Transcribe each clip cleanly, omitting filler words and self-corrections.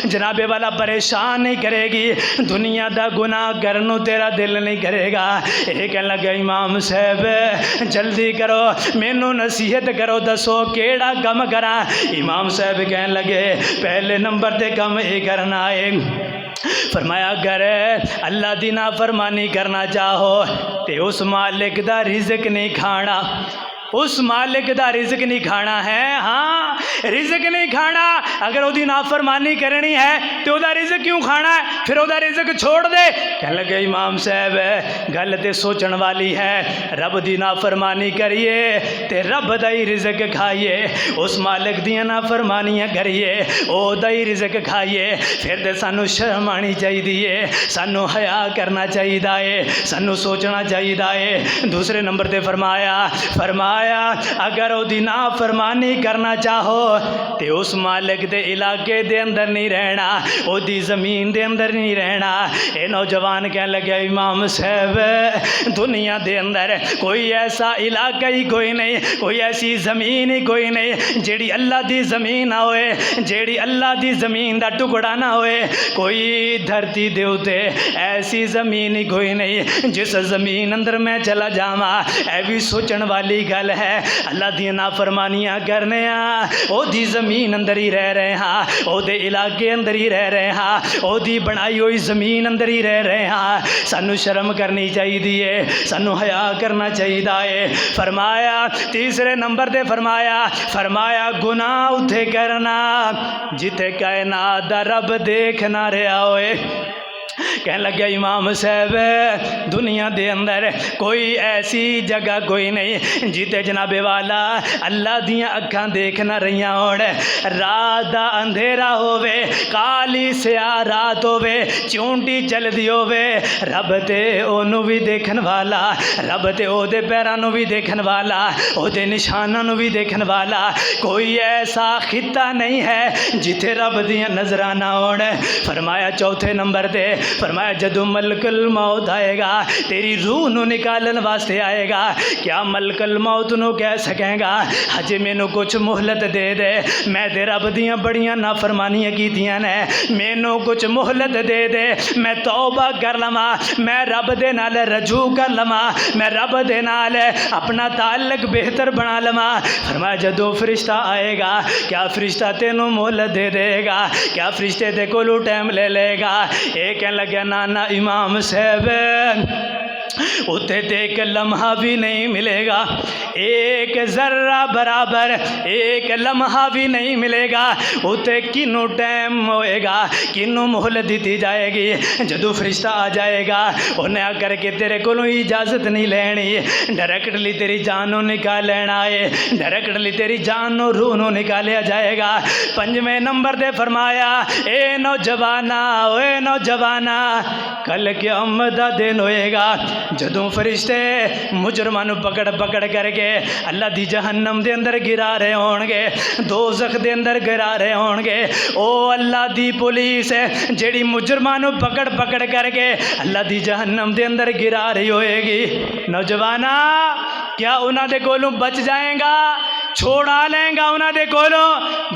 जनाबे वाला परेशान नहीं करेगी, दुनिया का गुनाह करनों तेरा दिल नहीं करेगा। ये कह लगे इमाम साहब जल्दी करो, मैनू नसीहत करो, दसो केड़ा कम करा। इमाम साहब कह लगे पहले नंबर ते कम ये करना है। फरमाया अगर अल्लाह दी नाफरमानी करना चाहो तो उस मालिक दा रिज़्क नहीं खाना, उस मालिक दा रिज़्क नहीं खाना है। हाँ रिज़्क नहीं खाना, अगर उसकी नाफरमानी करनी है तो वह रिज़्क क्यों खाना है, फिर वह रिज़्क छोड़ दे। कह लगे इमाम साहब गल तो सोचण वाली है, रब की नाफरमानी करिए तो रब दा ही रिज़्क खाइए, उस मालिक दियां नाफरमानियां करिए ओदा ही रिज़्क खाइए। फिर तो सानू शर्म आनी चाहिए, सानू हया करना चाहिए है, सानू सोचना चाहिए है। दूसरे नंबर पर फरमाया अगर उसकी नाफरमानी करना चाहो तो उस मालिक के इलाके दे अंदर नहीं रहना, उसकी ज़मीन दे अंदर नहीं रहना। ये नौजवान कह लगे इमाम साहब दुनिया दे अंदर कोई ऐसा इलाका ही कोई नहीं, कोई ऐसी ज़मीन ही कोई नहीं जेड़ी अल्लाह दी ज़मीन ना होए, जेड़ी अल्लाह दी ज़मीन दा टुकड़ा ना होए। कोई धरती दे उते ऐसी ज़मीन ही कोई नहीं जिस ज़मीन अंदर मैं चला जावा। ऐ भी सोचण वाली गल है, अल्लाह दी नाफरमानियां करने ओदी ज़मीन अंदर ही रह रहे हाँ, ओदे इलाके अंदर ही रह रहे हाँ, ओदी बनाई हुई ज़मीन अंदर ही रह रहे हाँ। सानू शर्म करनी चाहिए, सानू हया करना चाहिए है। फरमाया तीसरे नंबर पे फरमाया गुनाह उथे करना जिथे कायनात दा रब देख ना रहा होए। कह लगे इमाम साहब दुनिया दे अंदर कोई ऐसी जगह कोई नहीं जिते जनाबे वाला अल्लाह दियां अखां देख ना रही होण। रात दा अंधेरा होवे, काली स्याह रात होवे, चूंटी चलदी होवे, रब ते ओनू भी देखन वाला, रब ते ओदे पैरां नू भी देखन वाला, ओदे निशानां नू भी देखन वाला। कोई ऐसा खिता नहीं है जिथे रब दियां नज़रां ना होण। फरमाया चौथे नंबर ते फरमाया जदों मलकुल मौत आएगा तेरी रूह नू निकालन वास्ते आएगा, क्या मलकुल मौत नू कह सकेगा हजे मैनू कुछ मोहलत दे दे, मैं ते रब दियां बड़ियां नाफरमानियां कीतियां ने, मैनू कुछ मोहलत दे दे, मैं तौबा कर लवां, मैं रब दे नाल रजू कर लवां, मैं रब दे नाल अपना ताल्लुक बेहतर बना लवां। फरमाया जदों फरिश्ता आएगा क्या फरिश्ता तेनू मोहलत दे देगा, क्या फरिश्ते ते कोलों टाइम ले लेगा। ये कह लगे ना इमाम साहब उते तो एक लम्हा भी नहीं मिलेगा, एक जर्रा बराबर एक लम्हा भी नहीं मिलेगा। उते किनू टाइम होएगा, किनू मोहलत दी जाएगी। जदों फरिश्ता आ जाएगा उन्हें आकर के तेरे को इजाज़त नहीं लेनी, डायरेक्टली तेरी जान नू निकाल लेना है, डायरेक्टली तेरी जान नू रूह नू निकालिया जाएगा। पंजवें नंबर पर फरमाया ए नौजवाना, ओए नौजवाना कल क़यामत दा दिन होएगा जदों फरिश्ते मुजरमां नू पकड़ पकड़ करके अल्लाह दी जहन्नम दे अंदर गिरा रहे होणगे, दोज़ख दे अंदर गिरा रहे होणगे। ओ अल्लाह दी पुलिस जेड़ी मुजरमां नू पकड़ पकड़ करके अल्लाह दी जहन्नम दे अंदर गिरा रही होएगी। नौजवाना क्या उन्हां दे कोलों बच जाएगा, छोड़ा लेंगा उन्हां दे कोलों,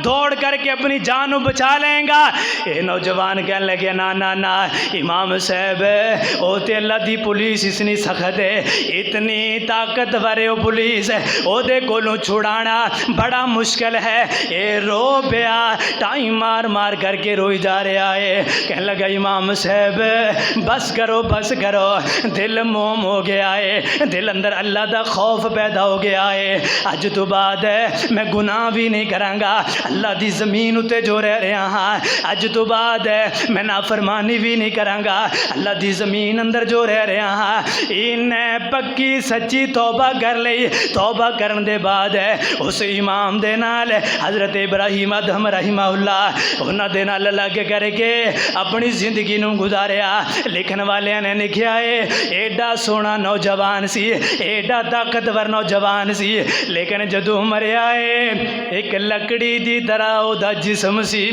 दौड़ करके अपनी जान नू बचा लेंगा। ये नौजवान कह लगे ना ना ना इमाम साहब ओ ते अल्लाह दी पुलिस इतनी सख्त है, इतनी ताकतवर है पुलिस, ओदे कोलों छुड़ाना बड़ा मुश्किल है। ये रो पिया, टाइम मार मार करके रोई जा रहा है। कह लगा इमाम साहब बस करो बस करो, दिल मोम हो गया है, दिल अंदर अल्लाह दा खौफ पैदा हो गया है। अज तो बाद मैं गुनाह भी नहीं करांगा, अल्लाह दी ज़मीन उते जो रह रहा हाँ, अज तो बाद मैं नाफरमानी भी नहीं करांगा, अल्लाह दी ज़मीन अंदर जो रह रहा हाँ। इन्हें पक्की सच्ची तौबा कर ली। तौबा करने दे बाद उस इमाम दे नाल हज़रत इब्राहीम अदहम रहिमहुल्लाह उन्हां दे नाल लग करके अपनी ज़िंदगी नूं गुजारिया। लिखन वालियां ने लिखिया है एडा सोहना नौजवान सी, एडा ताकतवर नौजवान सी, लेकिन जदों मरिया है एक लकड़ी दी तरह ओदा जिस्म सी।